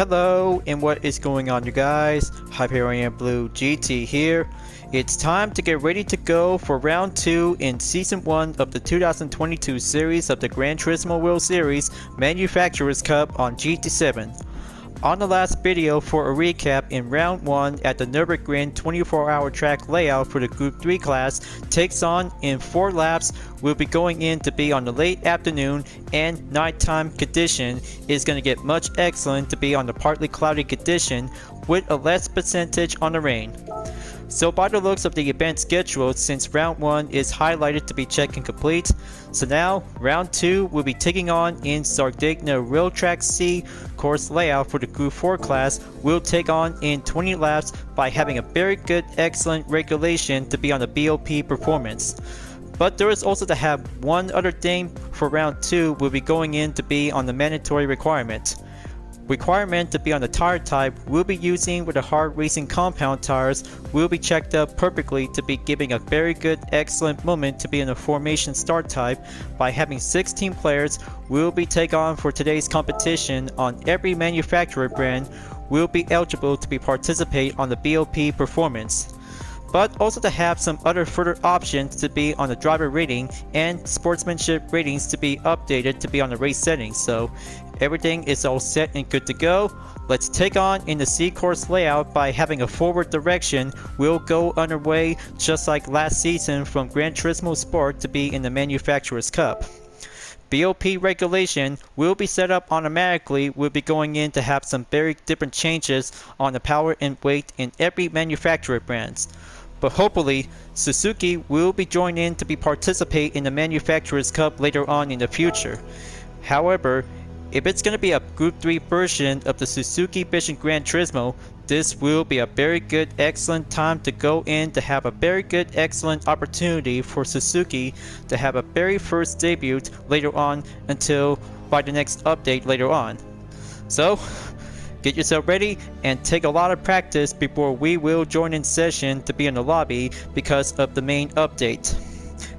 Hello, and what is going on, you guys? Hyperion-Blue-GT here. It's time to get ready to go for round 2 in season 1 of the 2022 series of the Gran Turismo World Series Manufacturers Cup on GT7. On the last video for a recap, in round 1 at the Nürburgring 24-hour track layout for the Gr.3 class takes on in 4 laps. We'll be going in to be on the late afternoon, and nighttime condition is going to get much excellent to be on the partly cloudy condition with a less percentage on the rain. So by the looks of the event schedule, since round 1 is highlighted to be check and complete, so now round 2 will be taking on in Sardegna Rail Track C course layout for the Gr.4 class. Will take on in 20 laps by having a very good excellent regulation to be on the BOP performance. But there is also to have one other thing for round 2 will be going in to be on the mandatory requirement to be on the tire type. We'll be using with the hard racing compound tires will be checked up perfectly to be giving a very good excellent moment to be in the formation start type by having 16 players will be take on for today's competition on every manufacturer brand will be eligible to be participate on the BOP performance. But also to have some other further options to be on the driver rating and sportsmanship ratings to be updated to be on the race settings. So everything is all set and good to go. Let's take on in the C course layout by having a forward direction. We'll go underway just like last season from Gran Turismo Sport to be in the Manufacturers Cup. BOP regulation will be set up automatically. We'll be going in to have some very different changes on the power and weight in every manufacturer brands. But hopefully, Suzuki will be joined in to be participate in the Manufacturers Cup later on in the future. However, if it's going to be a Group 3 version of the Suzuki Vision Gran Turismo, this will be a very good excellent time to go in to have a very good excellent opportunity for Suzuki to have a very first debut later on until by the next update later on. So, get yourself ready and take a lot of practice before we will join in session to be in the lobby because of the main update.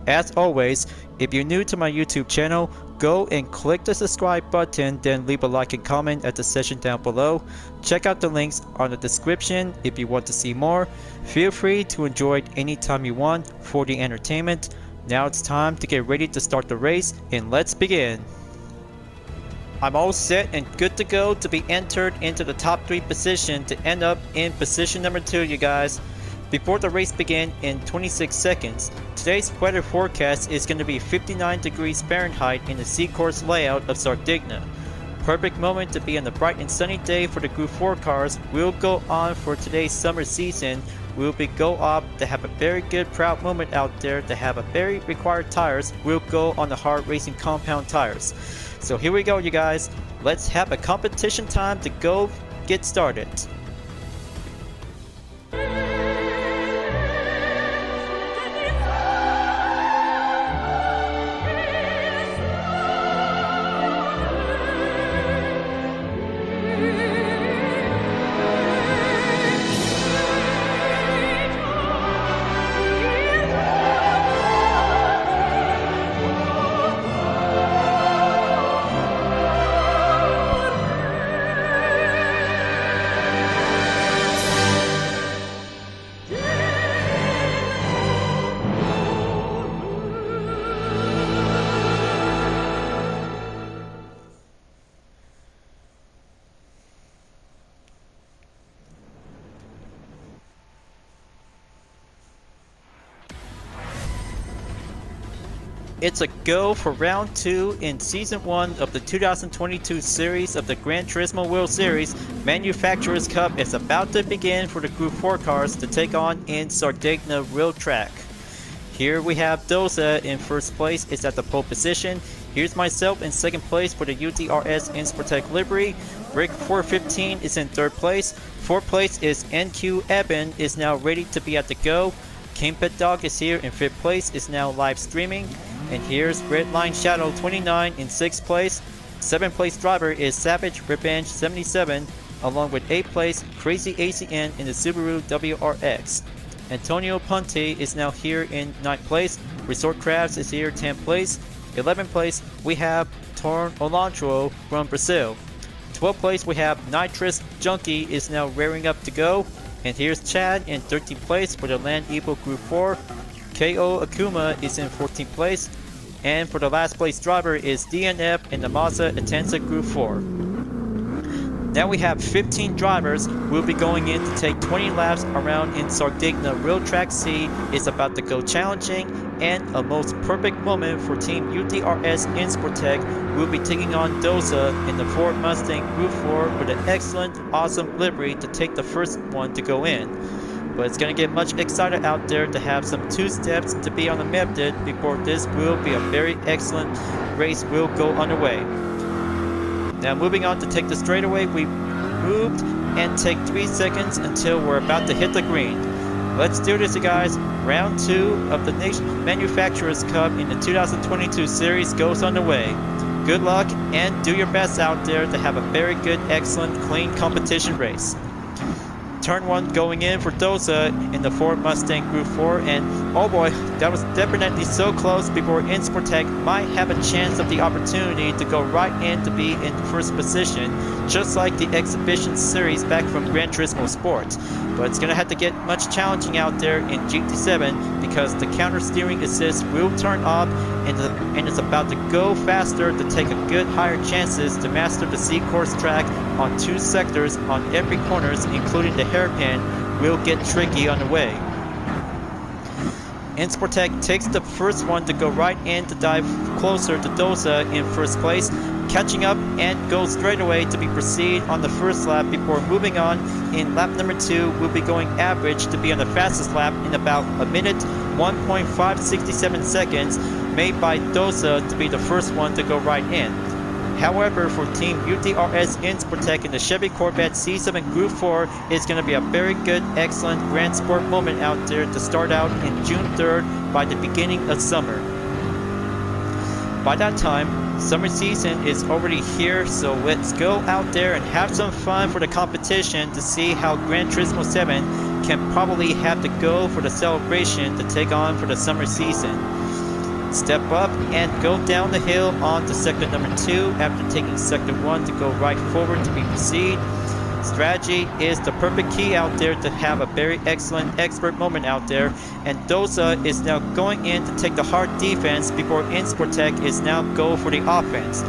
As always, if you're new to my YouTube channel, go and click the subscribe button, then leave a like and comment at the session down below. Check out the links on the description if you want to see more. Feel free to enjoy it anytime you want for the entertainment. Now it's time to get ready to start the race, and let's begin. I'm all set and good to go to be entered into the top 3 position to end up in position number 2, you guys. Before the race begins in 26 seconds, today's weather forecast is going to be 59 degrees Fahrenheit in the C course layout of Sardegna. Perfect moment to be on the bright and sunny day for the Gr.4 cars will go on for today's summer season. We'll be go up to have a very good proud moment out there to have a very required tires will go on the hard racing compound tires. So here we go, you guys. Let's have a competition time to go get started. It's a go for round 2 in season 1 of the 2022 series of the Gran Turismo World Series Manufacturers Cup is about to begin for the Gr.4 cars to take on in Sardegna Rail Track. Here we have Doza in first place, is at the pole position. Here's myself in second place for the UTRS Insportec livery. Gr.415 is in third place. Fourth place is NQ Eben is now ready to be at the go. King Pit Dog is here in fifth place, is now live streaming. And here's Redline Shadow 29 in 6th place. 7th place driver is Savage Revenge 77, along with 8th place Crazy ACN in the Subaru WRX. Antonio Ponte is now here in 9th place. Resort Crabs is here 10th place. 11th place we have Torn Olantro from Brazil. 12th place we have Nitrous Junkie is now rearing up to go. And here's Chad in 13th place for the Land Evo Group 4. KO Akuma is in 14th place. And for the last place driver is DNF in the Mazda Atenza Group 4. Now we have 15 drivers who will be going in to take 20 laps around in Sardegna Real Track C. Is about to go challenging, and a most perfect moment for Team UTRS Insportec will be taking on Doza in the Ford Mustang Group 4 with an excellent, awesome livery to take the first one to go in. But it's going to get much excited out there to have some two steps to be on the method before this will be a very excellent race will go underway. Now moving on to take the straightaway, we moved and take 3 seconds until we're about to hit the green. Let's do this, you guys. Round 2 of the Manufacturers Cup in the 2022 series goes underway. Good luck and do your best out there to have a very good, excellent, clean competition race. Turn 1 going in for Doza in the Ford Mustang Group 4, and oh boy, that was definitely so close before Insportec might have a chance of the opportunity to go right in to be in first position, just like the exhibition series back from Gran Turismo Sport. But it's going to have to get much challenging out there in GT7 because the counter steering assist will turn off and it's about to go faster to take a good higher chances to master the C-course track on 2 sectors on every corners, including the hairpin, will get tricky on the way. Insportec takes the first one to go right in to dive closer to Doza in first place, catching up and goes straight away to be proceed on the first lap before moving on. In lap number 2 will be going average to be on the fastest lap in about a minute 1.567 seconds, made by Doza to be the first one to go right in. However, for Team UTRS Insportec in the Chevy Corvette C7 Group 4, it's going to be a very good, excellent Grand Sport moment out there to start out in June 3rd by the beginning of summer. By that time, summer season is already here, so let's go out there and have some fun for the competition to see how Gran Turismo 7 can probably have to go for the celebration to take on for the summer season. Step up and go down the hill onto sector number 2 after taking sector 1 to go right forward to be proceed. Strategy is the perfect key out there to have a very excellent expert moment out there, and Doza is now going in to take the hard defense before Insportec is now go for the offense.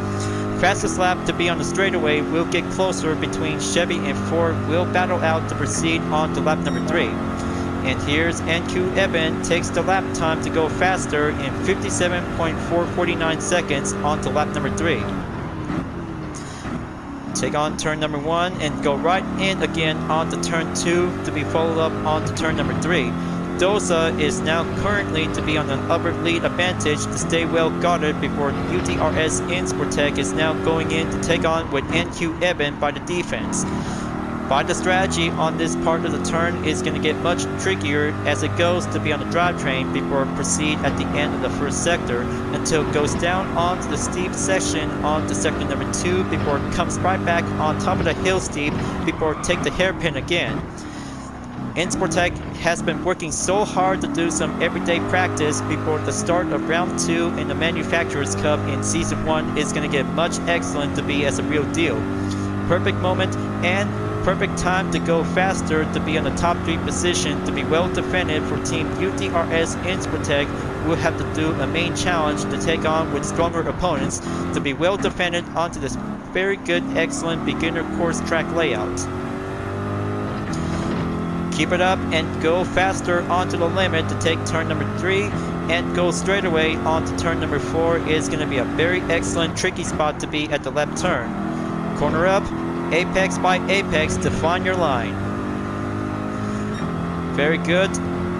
Fastest lap to be on the straightaway will get closer between Chevy and Ford will battle out to proceed on to lap number 3. And here's NQ Evan takes the lap time to go faster in 57.449 seconds onto lap number 3. Take on turn number 1 and go right in again onto turn 2 to be followed up onto turn number 3. Doza is now currently to be on an upper lead advantage to stay well guarded before UTRS Insportec is now going in to take on with NQ Evan by the defense. But the strategy on this part of the turn is going to get much trickier as it goes to be on the drivetrain before proceed at the end of the first sector until it goes down onto the steep section onto sector number 2 before it comes right back on top of the hill steep before take the hairpin again. Insportec has been working so hard to do some everyday practice before the start of round 2 in the Manufacturers Cup in season 1 is going to get much excellent to be as a real deal. Perfect moment and perfect time to go faster to be on the top 3 position to be well defended for Team UTRS Insportec, who will have to do a main challenge to take on with stronger opponents to be well defended onto this very good, excellent beginner course track layout. Keep it up and go faster onto the limit to take turn number 3 and go straight away onto turn number 4 is going to be a very excellent tricky spot to be at the left turn. Corner up, apex by apex to find your line. Very good.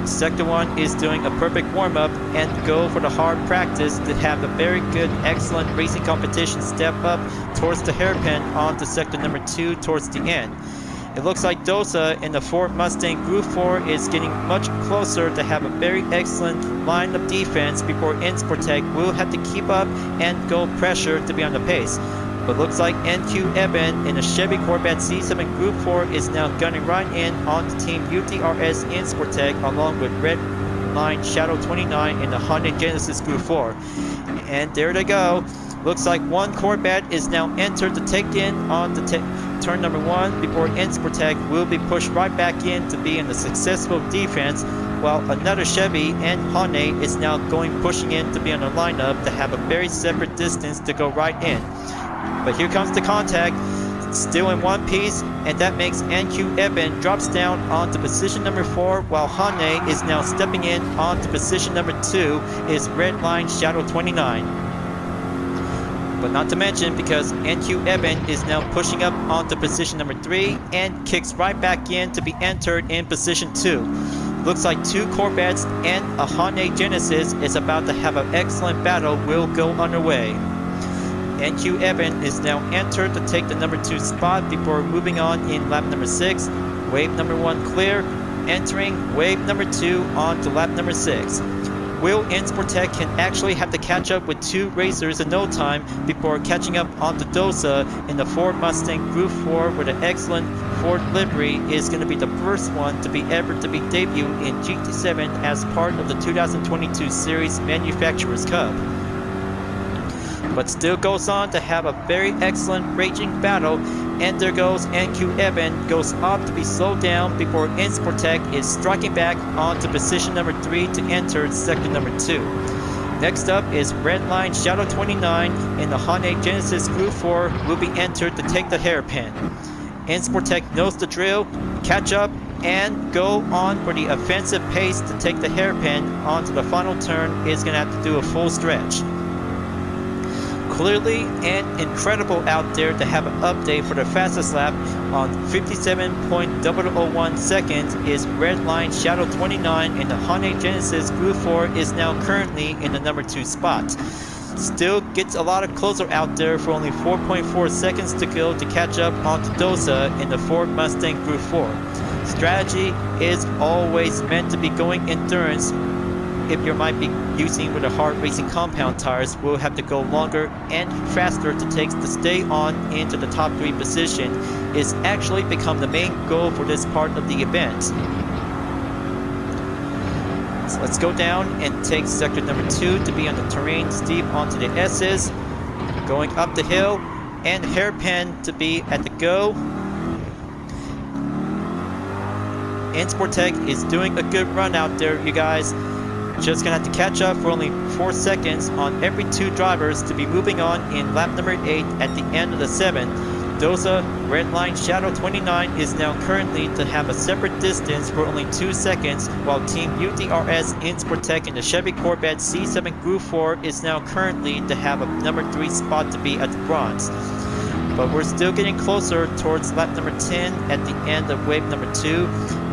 Sector 1 is doing a perfect warm-up and go for the hard practice to have a very good, excellent racing competition step up towards the hairpin onto sector number 2 towards the end. It looks like Doza in the Ford Mustang Group 4 is getting much closer to have a very excellent line of defense before Insportec will have to keep up and go pressure to be on the pace. But looks like NQ Evan in the Chevy Corvette C7 Group 4 is now gunning right in on the Team UTRS Insportec along with Red Line Shadow 29 in the Honda Genesis Group 4. And there they go. Looks like one Corvette is now entered to take in on the turn number 1 before Insportec will be pushed right back in to be in the successful defense, while another Chevy and Honda is now pushing in to be on the lineup to have a very separate distance to go right in. But here comes the contact, still in one piece, and that makes NQ Eben drops down onto position number 4, while Honda is now stepping in onto position number 2 is Redline Shadow 29. But not to mention, because NQ Eben is now pushing up onto position number 3 and kicks right back in to be entered in position 2. Looks like two Corvettes and a Hyundai Genesis is about to have an excellent battle will go underway. NQ Eben is now entered to take the number 2 spot before moving on in lap number 6. Wave number 1 clear, entering wave number 2 on to lap number 6. Will Insportec can actually have to catch up with two racers in no time before catching up onto Dosa in the Ford Mustang Group 4, where the excellent Ford livery is going to be the first one to be ever to be debuted in GT7 as part of the 2022 Series Manufacturers Cup. But still goes on to have a very excellent raging battle, and there goes NQ Eben, goes up to be slowed down before Insportec is striking back onto position number 3 to enter sector number 2. Next up is Redline Shadow 29 in the Hyundai Genesis Group 4 will be entered to take the hairpin. Insportec knows the drill, catch up, and go on for the offensive pace to take the hairpin onto the final turn is going to have to do a full stretch. Clearly and incredible out there to have an update for the fastest lap on 57.001 seconds is Redline Shadow 29 in the Hyundai Genesis Group 4 is now currently in the number 2 spot. Still gets a lot of closer out there for only 4.4 seconds to go to catch up onto Dosa in the Ford Mustang Group 4. Strategy is always meant to be going endurance. If you might be using with a hard racing compound tires, will have to go longer and faster to stay on into the top 3 position is actually become the main goal for this part of the event. So let's go down and take sector number 2 to be on the terrain steep onto the S's, going up the hill, and hairpin to be at the go. Insportec is doing a good run out there, you guys. Just gonna have to catch up for only 4 seconds on every 2 drivers to be moving on in lap number 8 at the end of the 7th. Dosa Redline Shadow 29 is now currently to have a separate distance for only 2 seconds, while Team UDRS Insportec in the Chevy Corvette C7 Group 4 is now currently to have a number 3 spot to be at the bronze. But we're still getting closer towards lap number 10 at the end of wave number 2.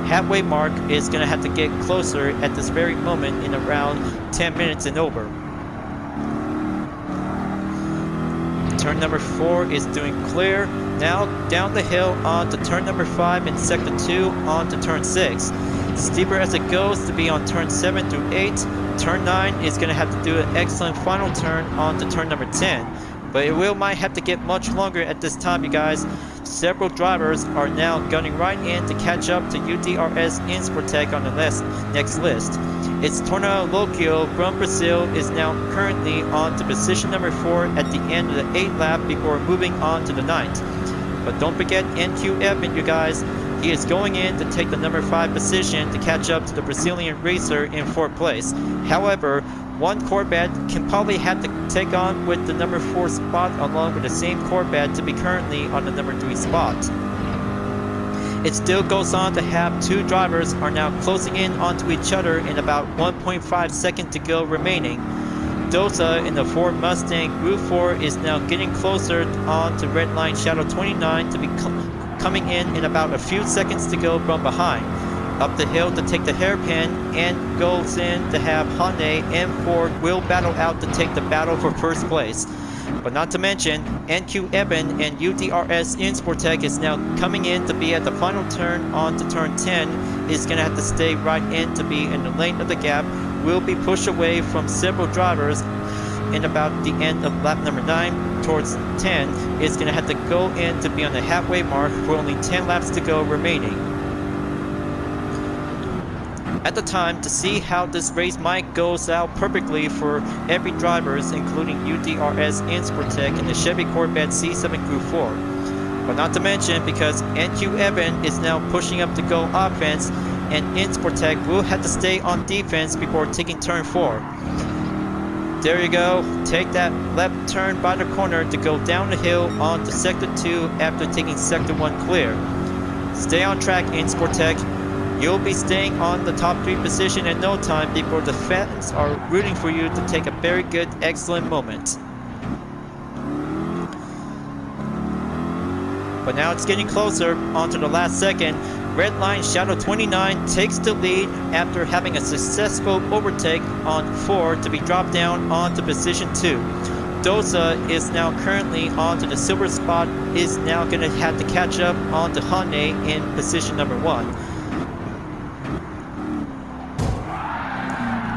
Halfway mark is going to have to get closer at this very moment in around 10 minutes and over. Turn number 4 is doing clear. Now down the hill on to turn number 5 in sector 2 on to turn 6. Steeper as it goes to be on turn 7 through 8. Turn 9 is going to have to do an excellent final turn on to turn number 10. But it might have to get much longer at this time, you guys. Several drivers are now gunning right in to catch up to UDRS Insportec on the next list. It's Tornado Lokio from Brazil is now currently on to position number 4 at the end of the 8th lap before moving on to the 9th. But don't forget NQ Eben, you guys. He is going in to take the number 5 position to catch up to the Brazilian racer in 4th place. However, one Corvette can probably have to take on with the number 4 spot along with the same Corvette to be currently on the number 3 spot. It still goes on to have 2 drivers are now closing in onto each other in about 1.5 seconds to go remaining. Dosa in the Ford Mustang Group 4 is now getting closer on to Redline Shadow 29 to be coming in about a few seconds to go from behind. Up the hill to take the hairpin and goes in to have Hyundai and Ford will battle out to take the battle for first place. But not to mention, NQ Eben and UDRS Insportec is now coming in to be at the final turn on to turn 10 is going to have to stay right in to be in the lane of the gap, will be pushed away from several drivers in about the end of lap number 9 towards 10 is going to have to go in to be on the halfway mark for only 10 laps to go remaining. at the time to see how this race might goes out perfectly for every drivers, including UDRS Insportec and the Chevy Corvette C7 Group 4. But not to mention, because NQ Evan is now pushing up to go offense, and Insportec will have to stay on defense before taking turn 4. There you go, take that left turn by the corner to go down the hill onto Sector 2 after taking Sector 1 clear. Stay on track, Insportec. You'll be staying on the top 3 position in no time before the fans are rooting for you to take a very good, excellent moment. But now it's getting closer onto the last second. Redline Shadow 29 takes the lead after having a successful overtake on 4 to be dropped down onto position 2. Dosa is now currently onto the silver spot, is now going to have to catch up onto Hyundai in position number 1.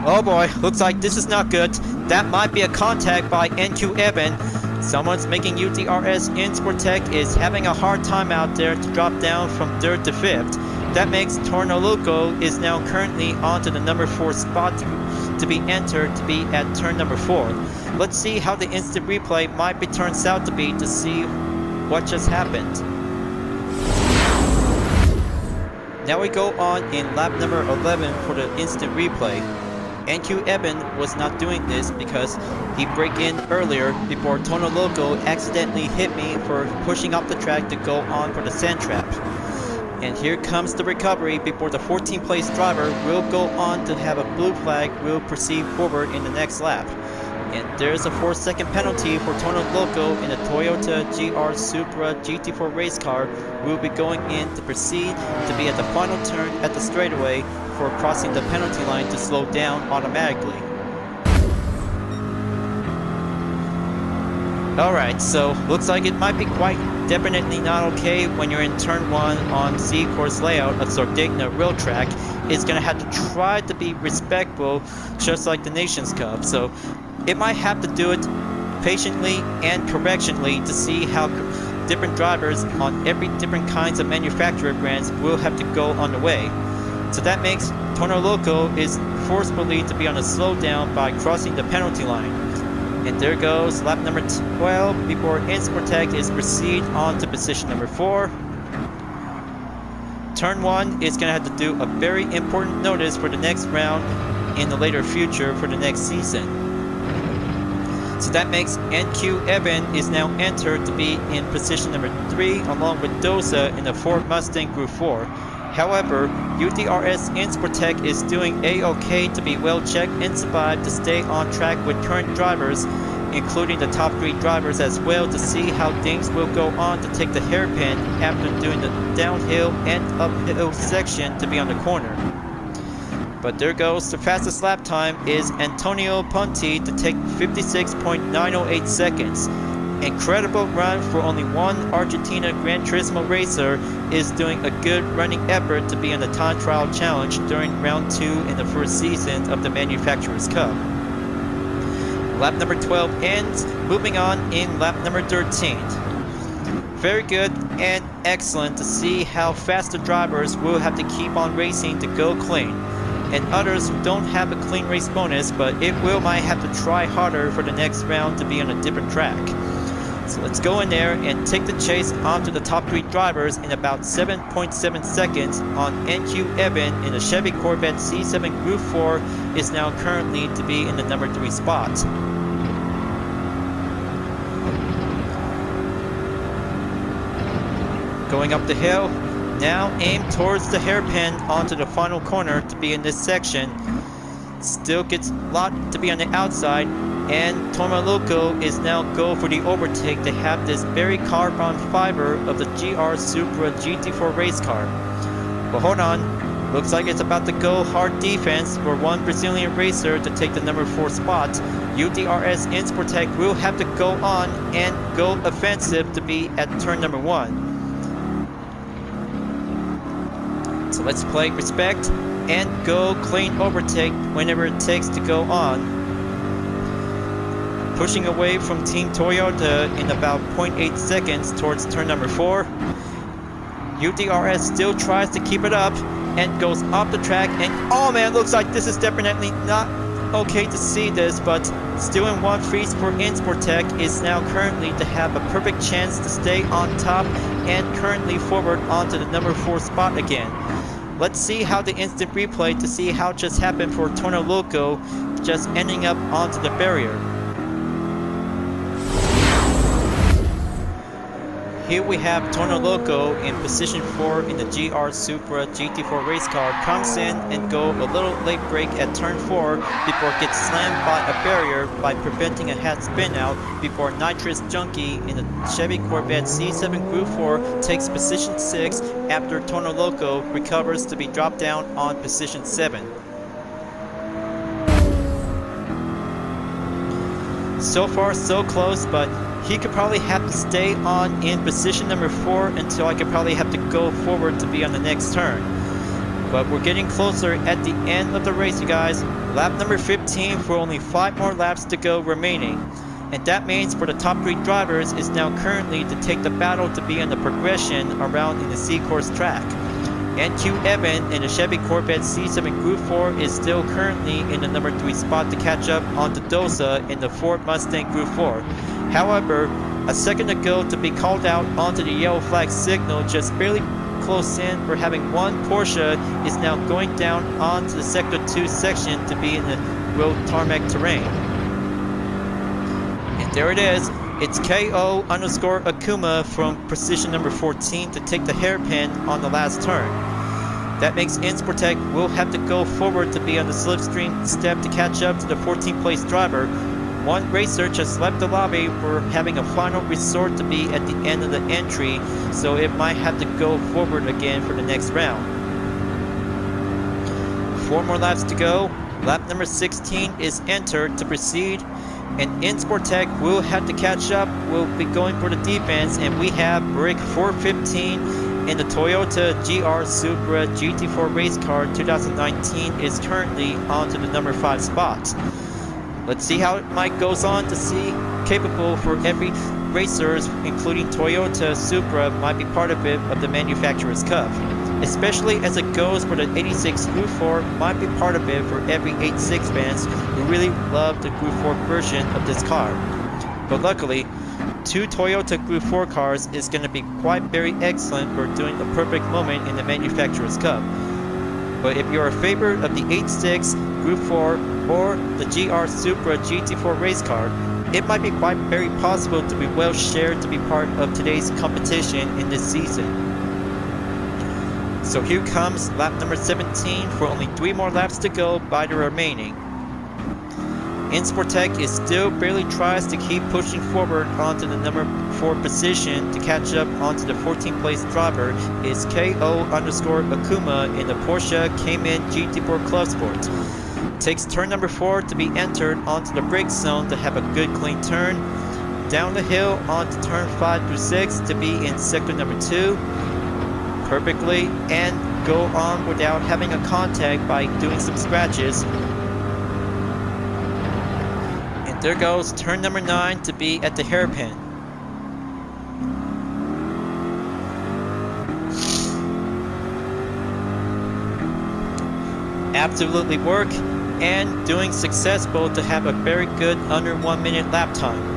Oh boy, looks like this is not good. That might be a contact by NQ Evan. Someone's making UDRS Insportec is having a hard time out there to drop down from 3rd to 5th. That makes Tornoloco is now currently onto the number 4 spot to be entered to be at turn number 4. Let's see how the instant replay might be turns out to be to see what just happened. Now we go on in lap number 11 for the instant replay. NQ Evan was not doing this because he braked in earlier before Tornoloco accidentally hit me for pushing off the track to go on for the sand trap. And here comes the recovery before the 14th place driver will go on to have a blue flag, will proceed forward in the next lap. And there's a 4-second penalty for Tornoloco in the Toyota GR Supra GT4 race car, who will be going in to proceed to be at the final turn at the straightaway for crossing the penalty line to slow down automatically. Alright, so looks like it might be quite definitely not okay when you're in turn 1 on Z course layout of Sardegna rail track. It's going to have to try to be respectful, just like the Nations Cup. So it might have to do it patiently and correctionally to see how different drivers on every different kinds of manufacturer brands will have to go on the way. So that makes Tornoloco is forcefully to be on a slowdown by crossing the penalty line. And there goes lap number 12 before Insportec is proceed on to position number 4. Turn 1 is going to have to do a very important notice for the next round in the later future for the next season. So that makes NQ Evan is now entered to be in position number 3 along with Dosa in the Ford Mustang Group 4. However, UDRS Insportec is doing A-OK to be well checked and survive to stay on track with current drivers, including the top 3 drivers as well, to see how things will go on to take the hairpin after doing the downhill and uphill section to be on the corner. But there goes the fastest lap time is Antonio Ponti to take 56.908 seconds. Incredible run for only one Argentina Gran Turismo racer is doing a good running effort to be in the time trial challenge during round 2 in the first season of the Manufacturers Cup. Lap number 12 ends, moving on in lap number 13. Very good and excellent to see how fast the drivers will have to keep on racing to go clean. And others who don't have a clean race bonus, but it will might have to try harder for the next round to be on a different track. So let's go in there and take the chase onto the top 3 drivers in about 7.7 seconds on NQ Evan in the Chevy Corvette C7 Group 4 is now currently to be in the number 3 spot. Going up the hill, now aim towards the hairpin onto the final corner to be in this section. Still gets a lot to be on the outside, and Tornoloco is now go for the overtake to have this very carbon fiber of the GR Supra GT4 race car. But hold on, looks like it's about to go hard defense for one Brazilian racer to take the number 4 spot. UDRS Insportec will have to go on and go offensive to be at turn number 1. So let's play respect and go clean overtake whenever it takes to go on. Pushing away from Team Toyota in about 0.8 seconds towards turn number 4. UDRS still tries to keep it up, and goes off the track, and oh man, looks like this is definitely not okay to see this, but still in one freeze for Insportech is now currently to have a perfect chance to stay on top and currently forward onto the number 4 spot again. Let's see how the instant replay to see how it just happened for Torno Loco just ending up onto the barrier. Here we have Torno Loco in position 4 in the GR Supra GT4 race car, comes in and go a little late break at turn 4 before it gets slammed by a barrier by preventing a hat spin out before Nitrous Junkie in the Chevy Corvette C7 Group 4 takes position 6 after Torno Loco recovers to be dropped down on position 7. So far so close, but he could probably have to stay on in position number 4 until I could probably have to go forward to be on the next turn. But we're getting closer at the end of the race, you guys. Lap number 15 for only 5 more laps to go remaining. And that means for the top 3 drivers is now currently to take the battle to be in the progression around in the C-Course track. NQ Evan in the Chevy Corvette C7 Group 4 is still currently in the number 3 spot to catch up onto Dosa in the Ford Mustang Group 4. However, a second ago to be called out onto the yellow flag signal just barely close in for having one Porsche is now going down onto the Sector 2 section to be in the road tarmac terrain. And there it is. It's KO_Akuma from position number 14 to take the hairpin on the last turn. That makes Insportech will have to go forward to be on the slipstream step to catch up to the 14th place driver. One racer just left the lobby for having a final resort to be at the end of the entry, so it might have to go forward again for the next round. 4 more laps to go. Lap number 16 is entered to proceed, and Insportech will have to catch up. We'll be going for the defense, and we have Brick 415 in the Toyota GR Supra GT4 race car 2019 is currently onto the number 5 spot. Let's see how it might goes on to see capable for every racers, including Toyota Supra, might be part of it of the Manufacturer's Cup. Especially as it goes for the 86 Group 4 might be part of it for every 86 fans who really love the Group 4 version of this car. But luckily, 2 Toyota Group 4 cars is going to be quite very excellent for doing the perfect moment in the Manufacturer's Cup. But if you're a favorite of the 86 Group 4 or the GR Supra GT4 race car, it might be quite very possible to be well shared to be part of today's competition in this season. So here comes lap number 17 for only 3 more laps to go by the remaining. Insportech is still barely tries to keep pushing forward onto the number 4 position to catch up onto the 14th place driver is KO_Akuma in the Porsche Cayman GT4 Club Sport. Takes turn number 4 to be entered onto the brake zone to have a good clean turn. Down the hill onto turn 5 through 6 to be in sector number 2 perfectly and go on without having a contact by doing some scratches. And there goes turn number 9 to be at the hairpin. Absolutely work and doing successful to have a very good under 1 minute lap time.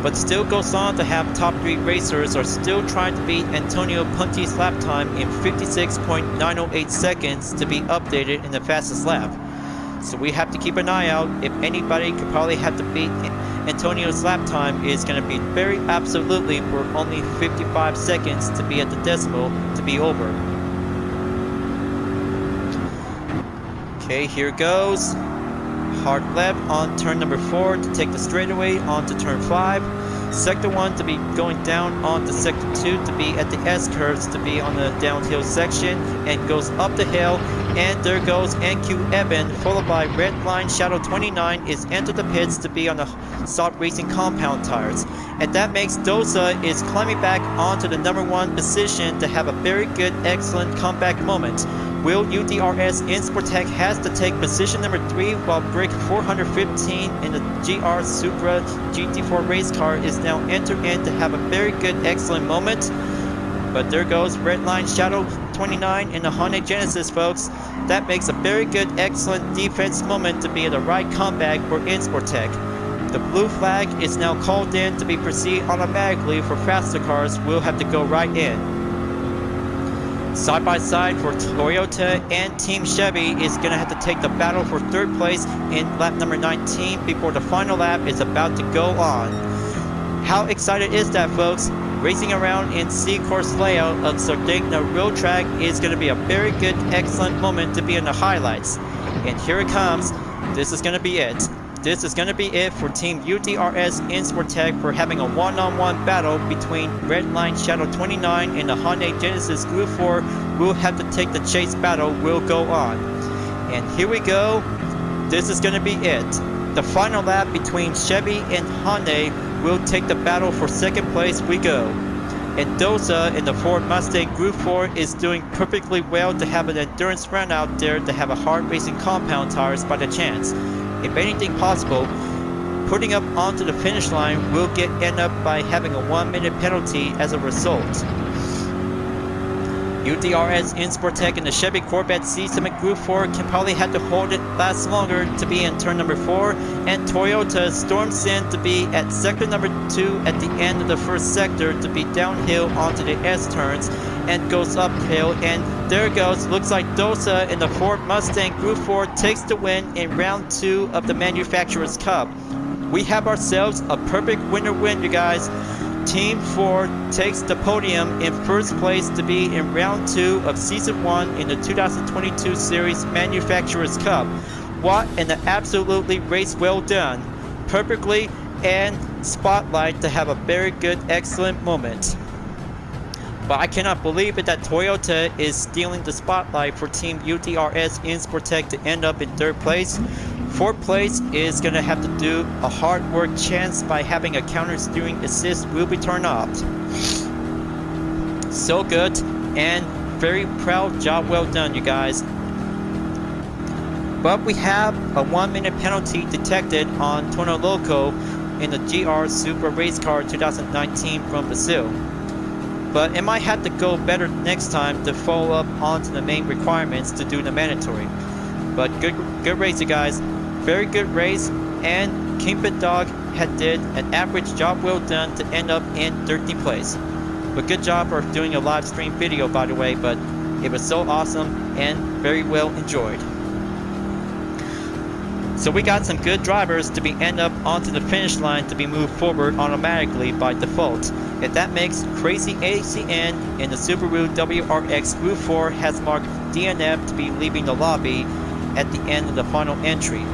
But still goes on to have top 3 racers are still trying to beat Antonio Punti's lap time in 56.908 seconds to be updated in the fastest lap. So we have to keep an eye out. If anybody could probably have to beat Antonio's lap time is going to be very absolutely for only 55 seconds to be at the decimal to be over. Okay, here goes. Hard left on turn number 4 to take the straightaway onto turn 5. Sector 1 to be going down onto sector 2 to be at the S-curves to be on the downhill section and goes up the hill. And there goes NQ Evan, followed by Red Line Shadow 29 is entered the pits to be on the Salt Racing compound tires. And that makes Dosa is climbing back onto the number 1 position to have a very good, excellent comeback moment. Will UDRS Insportech has to take position number 3 while Brick 415 in the GR Supra GT4 race car is now entered in to have a very good excellent moment. But there goes Redline Shadow 29 in the Hyundai Genesis, folks. That makes a very good, excellent defense moment to be the right comeback for Insportec. The blue flag is now called in to be proceed automatically for faster cars. We'll have to go right in. Side by side for Toyota and Team Chevy is going to have to take the battle for third place in lap number 19 before the final lap is about to go on. How excited is that, folks? Racing around in C-course layout of Sardegna road track is going to be a very good, excellent moment to be in the highlights. And here it comes. This is going to be it. This is going to be it for Team UDRS Insportec for having a one-on-one battle between Redline Shadow 29 and the Hyundai Genesis Gr.4. We'll have to take the chase battle. Will go on. And here we go. This is going to be it. The final lap between Chevy and Hyundai will take the battle for second place. We go. And Dosa in the Ford Mustang Gr.4 is doing perfectly well to have an endurance run out there to have a hard racing compound tires by the chance. If anything possible, putting up onto the finish line will end up by having a 1-minute penalty as a result. UDRS Insportec and the Chevy Corvette C7 Gr.4 can probably have to hold it last longer to be in turn number 4, and Toyota storms in to be at sector number 2 at the end of the first sector to be downhill onto the S turns and goes uphill, and there it goes. Looks like Dosa in the Ford Mustang Gr.4 takes the win in round 2 of the Manufacturers Cup. We have ourselves a perfect winner win, you guys. Team Ford takes the podium in first place to be in round 2 of season 1 in the 2022 series Manufacturers Cup. What an absolutely race well done. Perfectly and spotlight to have a very good, excellent moment. But I cannot believe it that Toyota is stealing the spotlight for Team UDRS Insportec to end up in third place. Fourth place is going to have to do a hard work chance by having a counter steering assist will be turned off. So good and very proud job well done, you guys. But we have a 1-minute penalty detected on Tono Loco in the GR Super Race Car 2019 from Brazil. But it might have to go better next time to follow up onto the main requirements to do the mandatory. But good race, you guys. Very good race, and Kingpin Dog did an average job well done to end up in 13th place. But good job for doing a live stream video, by the way, but it was so awesome and very well enjoyed. So we got some good drivers to be end up onto the finish line to be moved forward automatically by default. And that makes Crazy ACN in the Subaru WRX Gr.4 has marked DNF to be leaving the lobby at the end of the final entry.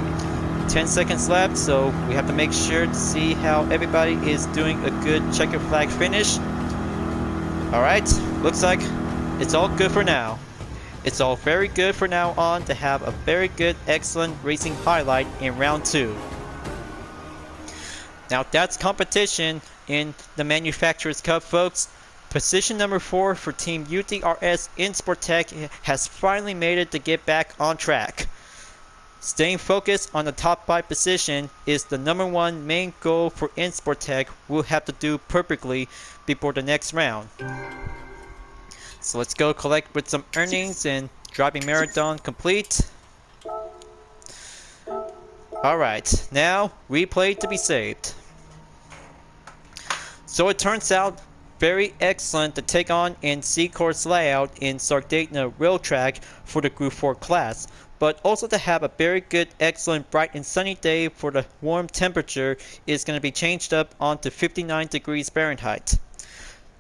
10 seconds left, so we have to make sure to see how everybody is doing a good checker flag finish. Alright, looks like it's all good for now. It's all very good for now on to have a very good, excellent racing highlight in round 2. Now that's competition in the Manufacturers Cup, folks. Position number 4 for Team UDRS Insportec has finally made it to get back on track. Staying focused on the top 5 position is the number 1 main goal for Insportec. We'll have to do perfectly before the next round. So let's go collect with some earnings and driving marathon complete. Alright, now replay to be saved. So it turns out very excellent to take on in C-course layout in Sardegna rail track for the Gr.4 class, but also to have a very good, excellent, bright and sunny day for the warm temperature is going to be changed up onto 59 degrees Fahrenheit.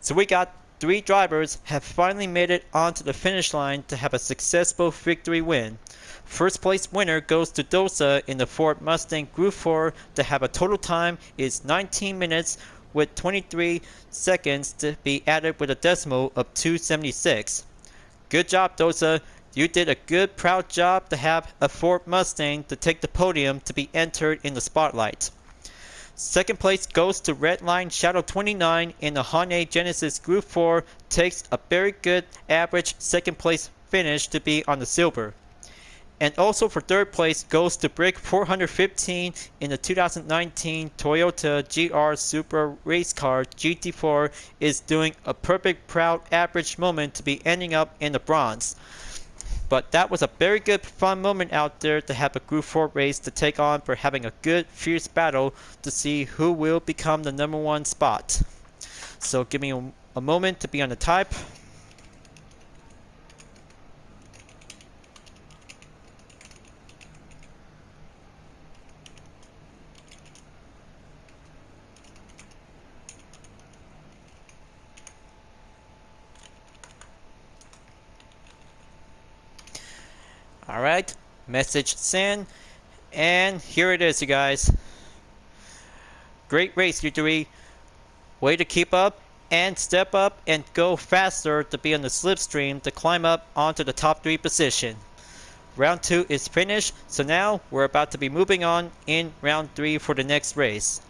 So we got 3 drivers have finally made it onto the finish line to have a successful victory win. First place winner goes to Dosa in the Ford Mustang Gr.4 to have a total time is 19 minutes with 23 seconds to be added with a decimal of 276. Good job, Dosa. You did a good, proud job to have a Ford Mustang to take the podium to be entered in the spotlight. Second place goes to Redline Shadow 29 in the Hyundai Genesis Gr.4, takes a very good average second place finish to be on the silver. And also for third place goes to Brick 415 in the 2019 Toyota GR Super Race Car GT4 is doing a perfect proud average moment to be ending up in the bronze. But that was a very good fun moment out there to have a Group 4 race to take on for having a good fierce battle to see who will become the #1 spot. So give me a moment to be on the type. Alright, message sent, and here it is, you guys. Great race, you three. Way to keep up and step up and go faster to be on the slipstream to climb up onto the top 3 position. Round 2 is finished, so now we're about to be moving on in round 3 for the next race.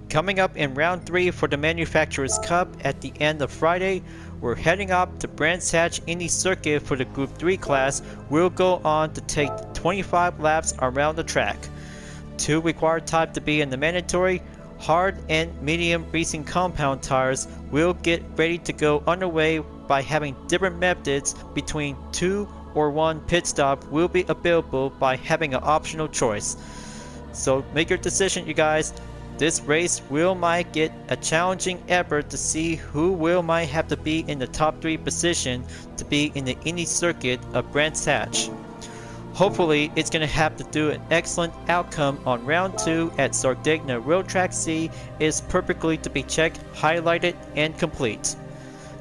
Coming up in round 3 for the Manufacturers Cup at the end of Friday, we're heading up to Brands Hatch Indy Circuit for the Group 3 class. We'll go on to take 25 laps around the track. 2 required type to be in the mandatory. Hard and medium racing compound tires will get ready to go underway by having different methods between 2 or 1 pit stop will be available by having an optional choice. So make your decision, you guys. This race might get a challenging effort to see who might have to be in the top 3 position to be in the Indy Circuit of Brands Hatch. Hopefully it's going to have to do an excellent outcome on round 2 at Sardegna Road Track C is perfectly to be checked, highlighted, and complete.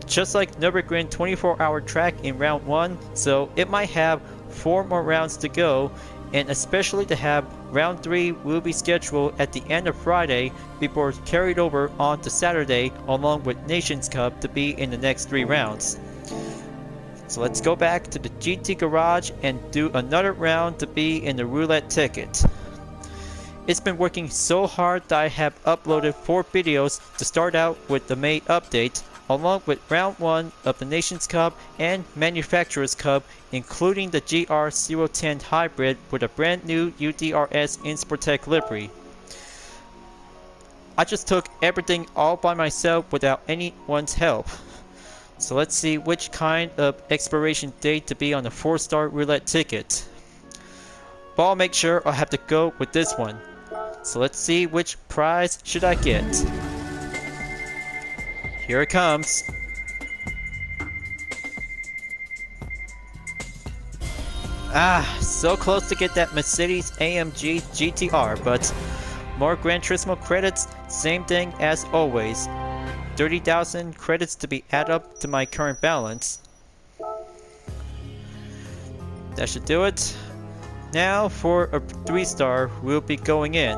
Just like Nürburgring 24-hour track in round 1, so it might have 4 more rounds to go, and especially to have round 3 will be scheduled at the end of Friday before carried over on to Saturday along with Nations Cup to be in the next 3 rounds. So let's go back to the GT garage and do another round to be in the roulette ticket. It's been working so hard that I have uploaded 4 videos to start out with the May update, along with round 1 of the Nations Cup and Manufacturers Cup, including the Gr.3 Hybrid with a brand new UDRS Insportec livery. I just took everything all by myself without anyone's help. So let's see which kind of expiration date to be on the 4-star roulette ticket. But I'll make sure I'll have to go with this one. So let's see which prize should I get. Here it comes. So close to get that Mercedes AMG GTR, but more Gran Turismo credits, same thing as always. 30,000 credits to be added up to my current balance. That should do it. Now for a 3-star we'll be going in.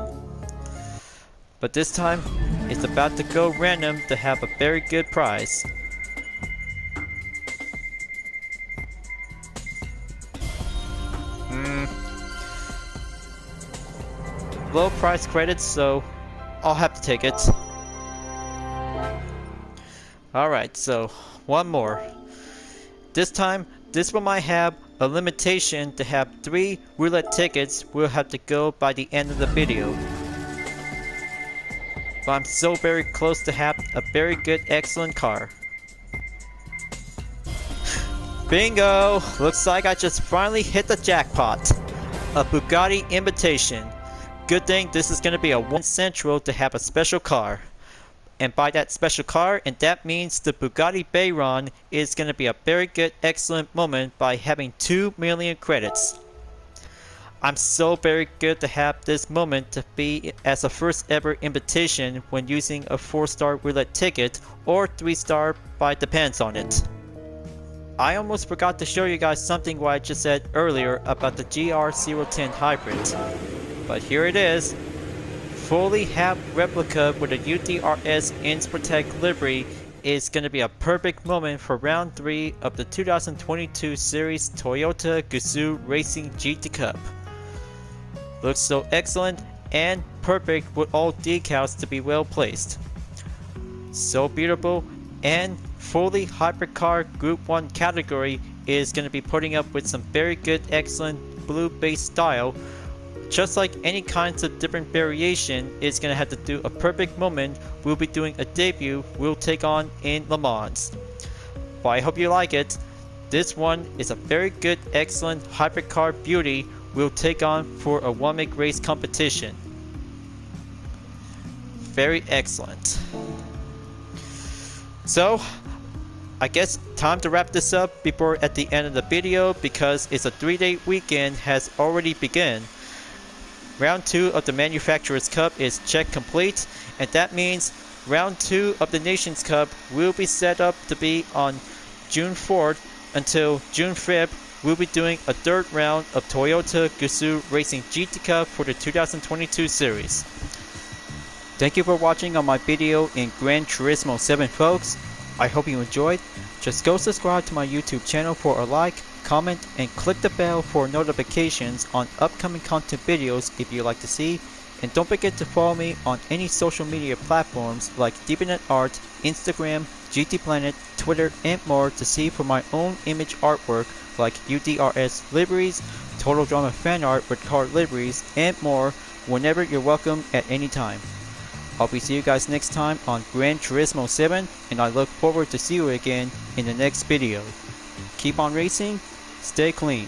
But this time it's about to go random to have a very good prize. Low price credits, so I'll have to take it. Alright, so one more. This time, this one might have a limitation to have 3 roulette tickets. We'll have to go by the end of the video. But I'm so very close to have a very good, excellent car. Bingo! Looks like I just finally hit the jackpot. A Bugatti Invitation. Good thing this is going to be a 1 Central to have a special car. And by that special car, and that means the Bugatti Veyron is going to be a very good, excellent moment by having 2 million credits. I'm so very good to have this moment to be as a first ever invitation when using a 4-star roulette ticket or 3-star, but depends on it. I almost forgot to show you guys something what I just said earlier about the Gr.3 Hybrid. But here it is. Fully half replica with a UDRS Insportec livery is going to be a perfect moment for round 3 of the 2022 series Toyota Gazoo Racing GT Cup. Looks so excellent and perfect with all decals to be well placed. So beautiful, and fully hypercar Group 1 category is going to be putting up with some very good, excellent blue-based style. Just like any kinds of different variation, it's going to have to do a perfect moment. We'll be doing a debut we'll take on in Le Mans. But I hope you like it. This one is a very good, excellent hypercar beauty we'll take on for a one-make race competition. Very excellent. So, I guess time to wrap this up before at the end of the video, because it's a 3-day weekend has already begun. Round 2 of the Manufacturers Cup is check complete, and that means round 2 of the Nations Cup will be set up to be on June 4th until June 5th. We'll be doing a third round of Toyota Guzhou Racing GT Cup for the 2022 series. Thank you for watching on my video in Gran Turismo 7, folks. I hope you enjoyed. Just go subscribe to my YouTube channel for a like, comment, and click the bell for notifications on upcoming content videos if you like to see. And don't forget to follow me on any social media platforms like DeepNet Art, Instagram, GT Planet, Twitter, and more to see for my own image artwork like UDRS liveries, Total Drama fan art with car liveries, and more whenever you're welcome at any time. I'll be see you guys next time on Gran Turismo 7, and I look forward to see you again in the next video. Keep on racing, stay clean.